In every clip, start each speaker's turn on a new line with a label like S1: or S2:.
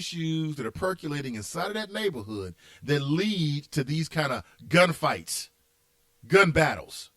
S1: issues that are percolating inside of that neighborhood that lead to these kind of gunfights, gun battles.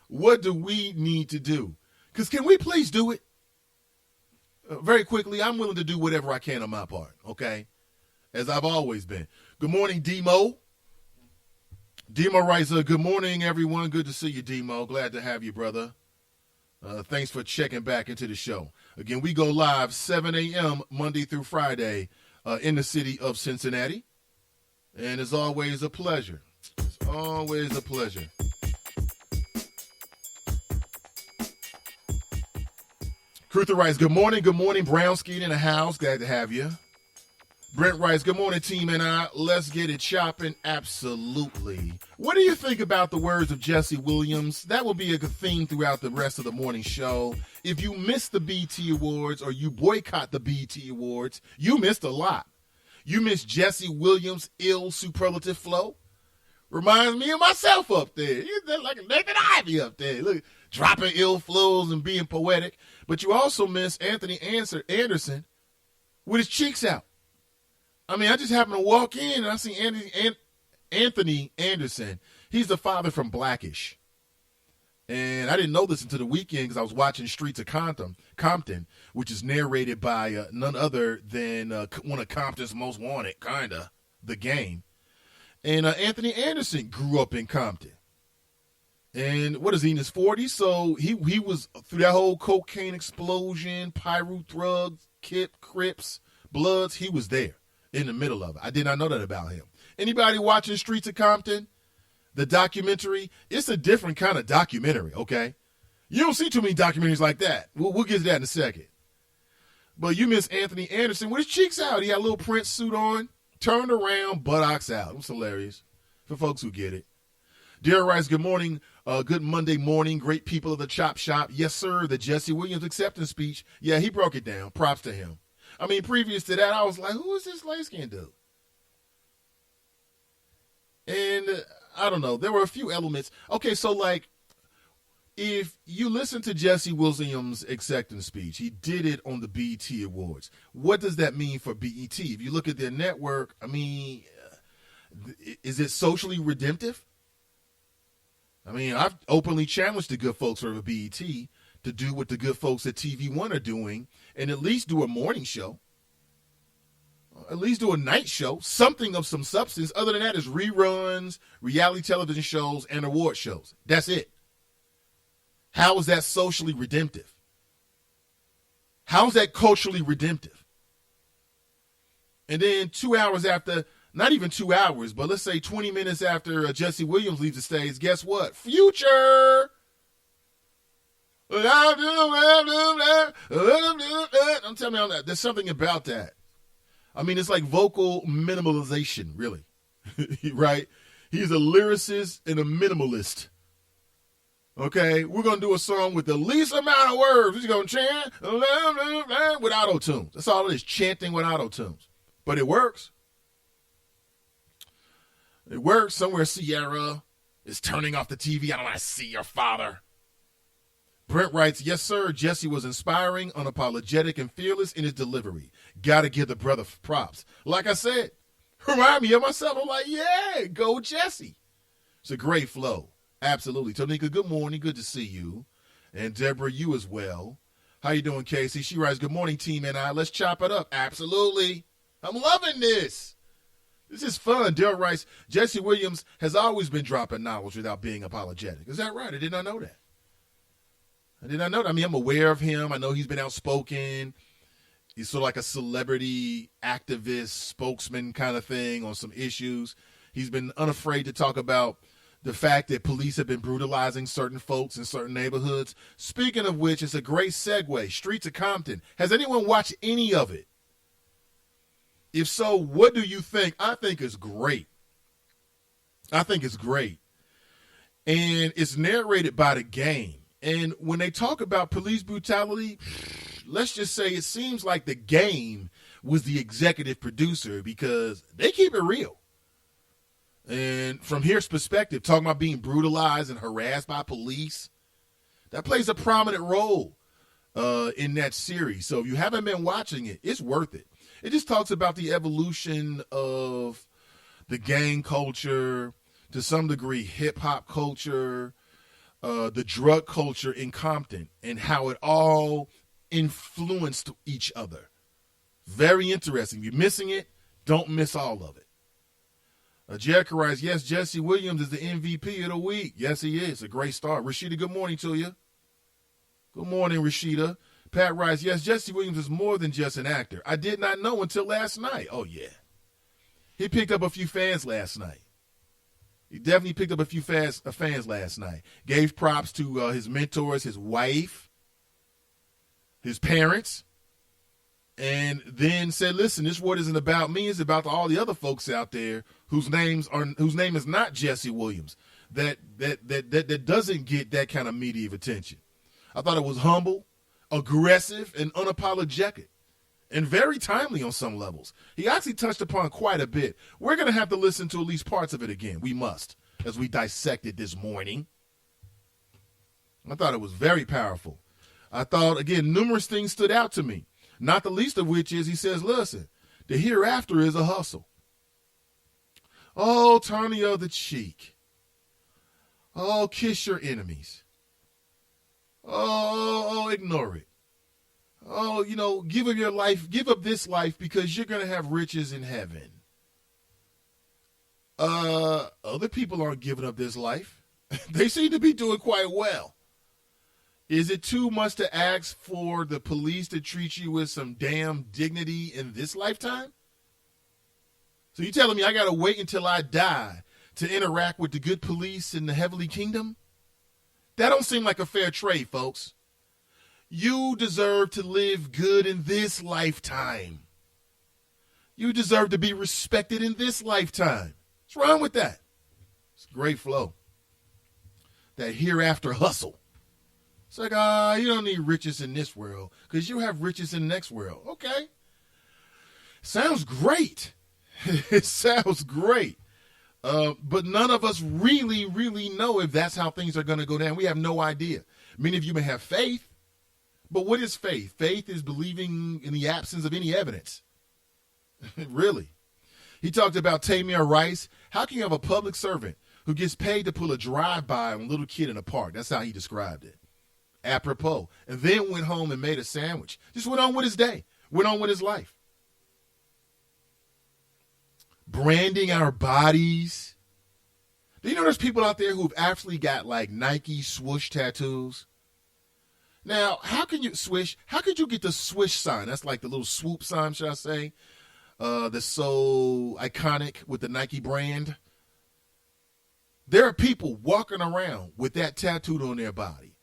S1: What do we need to do? Because can we please do it? Very quickly, I'm willing to do whatever I can on my part, okay? As I've always been. Good morning, Demo. Demo writes, good morning, everyone. Good to see you, Demo. Glad to have you, brother. Thanks for checking back into the show. Again, we go live 7 a.m. Monday through Friday in the city of Cincinnati. And it's always a pleasure. It's always a pleasure. Cruther writes, good morning, Brownski in the house. Glad to have you. Brent writes, good morning, team and I. Let's get it chopping. Absolutely. What do you think about the words of Jesse Williams? That will be a good theme throughout the rest of the morning show. If you missed the BET Awards or you boycott the BET Awards, you missed a lot. You missed Jesse Williams' ill superlative flow. Reminds me of myself up there. He's like Nathan Ivey up there. Look, dropping ill flows and being poetic. But you also miss Anthony Anderson with his cheeks out. I mean, I just happened to walk in and I see Anthony Anderson. He's the father from Blackish. And I didn't know this until the weekend because I was watching Streets of Compton, which is narrated by none other than one of Compton's most wanted, The Game. And Anthony Anderson grew up in Compton. And what is he, in his 40s? So he was through that whole cocaine explosion, Pyru thugs, Crips, Bloods. He was there in the middle of it. I did not know that about him. Anybody watching Streets of Compton, the documentary? It's a different kind of documentary, okay? You don't see too many documentaries like that. We'll get to that in a second. But you miss Anthony Anderson with his cheeks out. He had a little Prince suit on, turned around, buttocks out. It was hilarious for folks who get it. Dear writes, good morning. Good Monday morning. Great people of the Chop Shop. Yes, sir. The Jesse Williams acceptance speech. Yeah, he broke it down. Props to him. I mean, previous to that, I was like, who is this light-skinned dude? And I don't know. There were a few elements. Okay, so like, if you listen to Jesse Williams' acceptance speech, he did it on the BET Awards. What does that mean for BET? If you look at their network, I mean, is it socially redemptive? I mean, I've openly challenged the good folks over BET to do what the good folks at TV One are doing and at least do a morning show. At least do a night show, something of some substance. Other than that is reruns, reality television shows, and award shows. That's it. How is that socially redemptive? How is that culturally redemptive? And then 2 hours after, not even 2 hours, but let's say 20 minutes after Jesse Williams leaves the stage, guess what? Future! I'm telling you, there's something about that. I mean, it's like vocal minimalization, really, right? He's a lyricist and a minimalist. Okay, we're going to do a song with the least amount of words. He's going to chant with auto-tunes. That's all it is, chanting with auto-tunes. But it works. It works. Somewhere Sierra is turning off the TV. I don't want to see your father. Brent writes, yes, sir, Jesse was inspiring, unapologetic, and fearless in his delivery. Got to give the brother props. Like I said, remind me of myself. I'm like, yeah, go Jesse. It's a great flow. Absolutely. Tonika, good morning. Good to see you. And Deborah, you as well. How you doing, Casey? She writes, good morning, team and I. Let's chop it up. Absolutely. I'm loving this. This is fun. Daryl writes, Jesse Williams has always been dropping knowledge without being apologetic. Is that right? I did not know that. I mean, I'm aware of him. I know he's been outspoken. He's sort of like a celebrity activist, spokesman kind of thing on some issues. He's been unafraid to talk about the fact that police have been brutalizing certain folks in certain neighborhoods. Speaking of which, it's a great segue. Streets of Compton. Has anyone watched any of it? If so, what do you think? I think it's great. And it's narrated by The Game. And when they talk about police brutality, let's just say it seems like The Game was the executive producer because they keep it real. And from here's perspective, talking about being brutalized and harassed by police, that plays a prominent role in that series. So if you haven't been watching it, it's worth it. It just talks about the evolution of the gang culture, to some degree hip-hop culture, the drug culture in Compton, and how it all influenced each other. Very interesting. If you're missing it, don't miss all of it. Jericho writes, yes, Jesse Williams is the MVP of the week. Yes, he is. A great start. Rashida, good morning to you. Good morning, Rashida. Pat writes, yes, Jesse Williams is more than just an actor. I did not know until last night. Oh, yeah. He picked up a few fans last night. He definitely picked up a few fans last night. Gave props to his mentors, his wife, his parents, and then said, listen, this word isn't about me. It's about all the other folks out there whose name is not Jesse Williams, that doesn't get that kind of media attention. I thought it was humble, aggressive, and unapologetic, and very timely on some levels. He actually touched upon quite a bit. We're going to have to listen to at least parts of it again. We must, as we dissect it this morning. I thought it was very powerful. I thought, again, numerous things stood out to me, not the least of which is he says, listen, the hereafter is a hustle. Oh, turn the other cheek. Oh, kiss your enemies. Oh, ignore it. Oh, give up your life, give up this life because you're going to have riches in heaven. Other people aren't giving up this life. They seem to be doing quite well. Is it too much to ask for the police to treat you with some damn dignity in this lifetime? So you telling me I got to wait until I die to interact with the good police in the heavenly kingdom? That don't seem like a fair trade, folks. You deserve to live good in this lifetime. You deserve to be respected in this lifetime. What's wrong with that? It's a great flow. That hereafter hustle. It's like, you don't need riches in this world because you have riches in the next world. Okay. Sounds great. It sounds great. But none of us really, really know if that's how things are going to go down. We have no idea. Many of you may have faith, but what is faith? Faith is believing in the absence of any evidence. Really. He talked about Tamir Rice. How can you have a public servant who gets paid to pull a drive-by on a little kid in a park? That's how he described it. Apropos. And then went home and made a sandwich. Just went on with his day. Went on with his life. Branding our bodies. Do you know there's people out there who've actually got like Nike swoosh tattoos? Now, how could you get the swish sign? That's like the little swoop sign, should I say? That's so iconic with the Nike brand. There are people walking around with that tattooed on their body.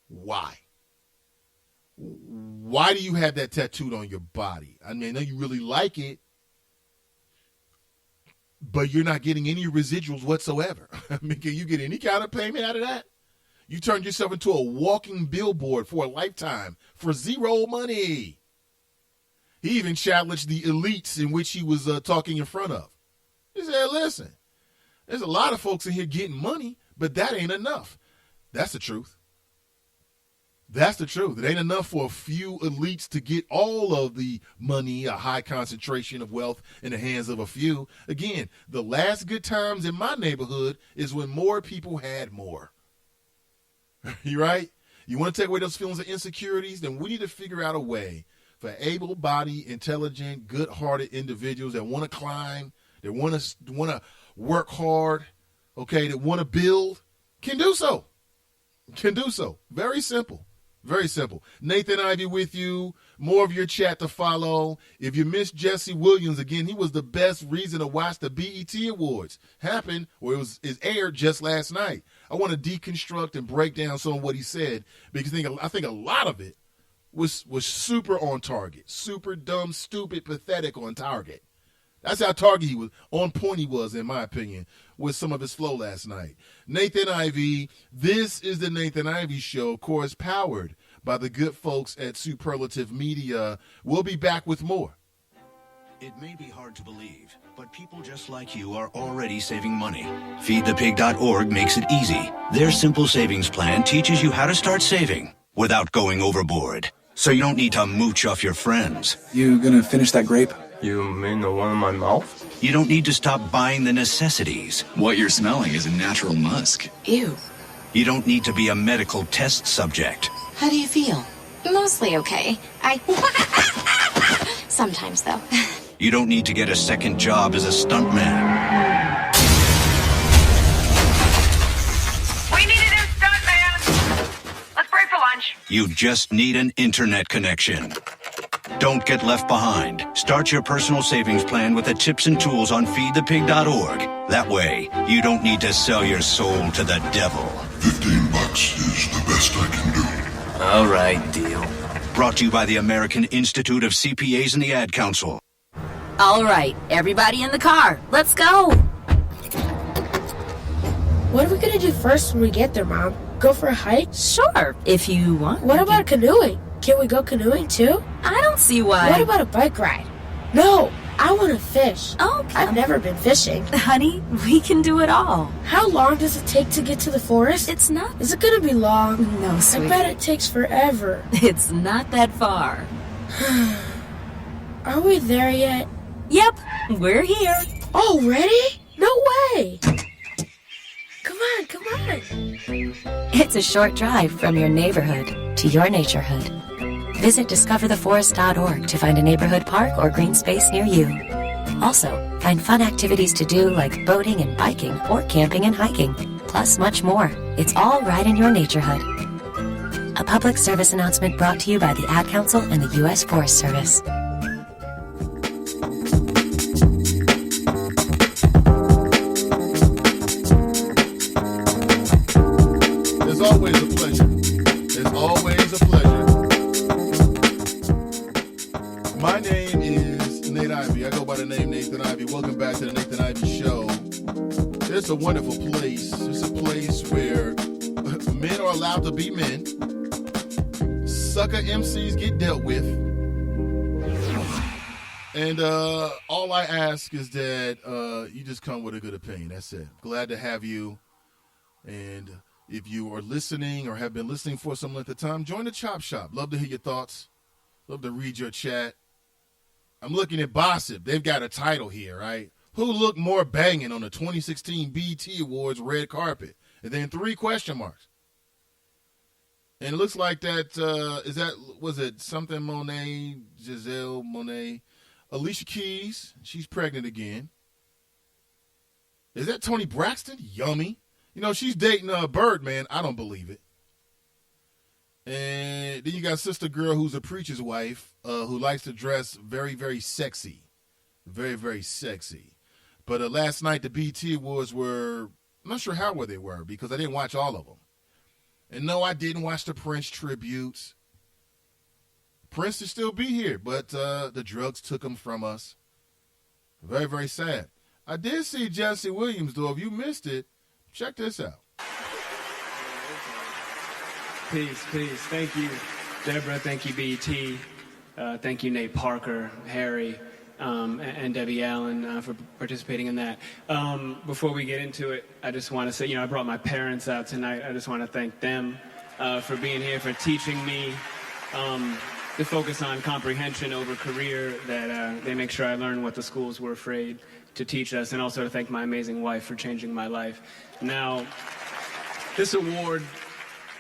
S1: Why? Why do you have that tattooed on your body? I mean, I know you really like it, but you're not getting any residuals whatsoever. I mean, can you get any kind of payment out of that? You turned yourself into a walking billboard for a lifetime for zero money. He even challenged the elites in which he was talking in front of. He said, listen, there's a lot of folks in here getting money, but that ain't enough. That's the truth. That's the truth. It ain't enough for a few elites to get all of the money, a high concentration of wealth in the hands of a few. Again, the last good times in my neighborhood is when more people had more. You right? You want to take away those feelings of insecurities? Then we need to figure out a way for able-bodied, intelligent, good-hearted individuals that want to climb, that want to work hard, okay, that want to build, can do so. Can do so. Very simple. Very simple. Nathan Ivey with you. More of your chat to follow. If you missed Jesse Williams, again, he was the best reason to watch the BET Awards. Happened, or it aired just last night. I want to deconstruct and break down some of what he said because I think a lot of it was super on target. Super dumb, stupid, pathetic on target. That's how target he was, on point he was, in my opinion, with some of his flow last night. Nathan Ivey, this is the Nathan Ivey Show, of course, powered by the good folks at Superlative Media. We'll be back with more.
S2: It may be hard to believe, but people just like you are already saving money. FeedThePig.org makes it easy. Their simple savings plan teaches you how to start saving. without going overboard. So you don't need to mooch off your friends.
S3: You gonna finish that grape?
S4: You mean the one in my mouth?
S2: You don't need to stop buying the necessities.
S3: What you're smelling is a natural musk.
S5: Ew.
S2: You don't need to be a medical test subject.
S5: How do you feel?
S6: Mostly okay. Sometimes, though.
S2: You don't need to get a second job as a stuntman.
S7: We need a new stuntman. Let's break for lunch.
S2: You just need an internet connection. Don't get left behind. Start your personal savings plan with the tips and tools on feedthepig.org. That way, you don't need to sell your soul to the devil.
S8: $15 is the best I can do.
S4: All right, deal.
S2: Brought to you by the American Institute of CPAs and the Ad Council.
S9: All right, everybody in the car. Let's go.
S10: What are we gonna do first when we get there, Mom? Go for a hike?
S9: Sure, if you want.
S10: What about canoeing? Can we go canoeing too?
S9: I don't see why.
S10: What about a bike ride? No, I want to fish.
S9: Okay.
S10: I've never been fishing.
S9: Honey, we can do it all.
S10: How long does it take to get to the forest?
S9: It's not.
S10: Is it gonna be long?
S9: No, sweetie.
S10: I bet it takes forever.
S9: It's not that far.
S10: Are we there yet?
S9: Yep, we're here.
S10: Already? No way! Come on, come on.
S11: It's a short drive from your neighborhood to your naturehood. Visit discovertheforest.org to find a neighborhood park or green space near you. Also, find fun activities to do like boating and biking or camping and hiking, plus much more. It's all right in your naturehood. A public service announcement brought to you by the Ad Council and the U.S. Forest Service.
S1: It's always a pleasure. It's always a pleasure. My name is Nate Ivey. I go by the name Nathan Ivey. Welcome back to the Nathan Ivey Show. It's a wonderful place. It's a place where men are allowed to be men. Sucker MCs get dealt with. And all I ask is that you just come with a good opinion. That's it. Glad to have you. And if you are listening or have been listening for some length of time, join the Chop Shop. Love to hear your thoughts. Love to read your chat. I'm looking at Bossip. They've got a title here, right? Who looked more banging on the 2016 BET Awards red carpet? And then 3 question marks. And it looks like that, was it something Monet, Giselle Monet, Alicia Keys, she's pregnant again. Is that Toni Braxton? Yummy. You know, she's dating Birdman. I don't believe it. And then you got Sister Girl, who's a preacher's wife, who likes to dress very, very sexy. Very, very sexy. But last night, the BET Awards were, I'm not sure how well they were because I didn't watch all of them. And no, I didn't watch the Prince tributes. Prince should still be here, but the drugs took him from us. Very, very sad. I did see Jesse Williams, though. If you missed it, check this out.
S12: Peace. Thank you, Deborah. Thank you, BET. Thank you, Nate Parker, Harry, and Debbie Allen for participating in that. Before we get into it, I just want to say, I brought my parents out tonight. I just want to thank them for being here, for teaching me to focus on comprehension over career, that they make sure I learn what the schools were afraid to teach us, and also to thank my amazing wife for changing my life. Now, this award,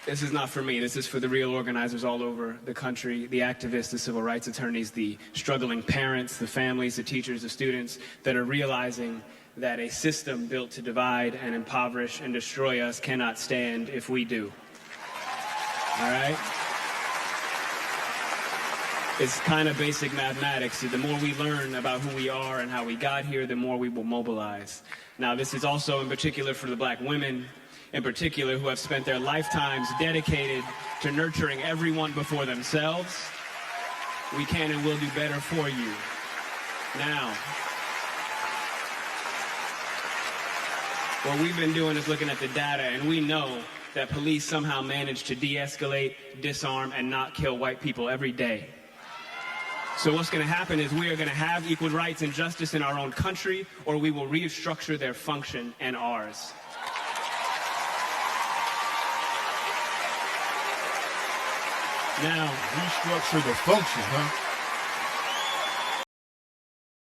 S12: this is not for me. This is for the real organizers all over the country, the activists, the civil rights attorneys, the struggling parents, the families, the teachers, the students that are realizing that a system built to divide and impoverish and destroy us cannot stand if we do. All right? It's kind of basic mathematics. The more we learn about who we are and how we got here, the more we will mobilize. Now, this is also in particular for the black women, in particular, who have spent their lifetimes dedicated to nurturing everyone before themselves. We can and will do better for you. Now, what we've been doing is looking at the data, and we know that police somehow manage to de-escalate, disarm, and not kill white people every day. So what's going to happen is we are going to have equal rights and justice in our own country, or we will restructure their function and ours. Now,
S1: restructure the function, huh?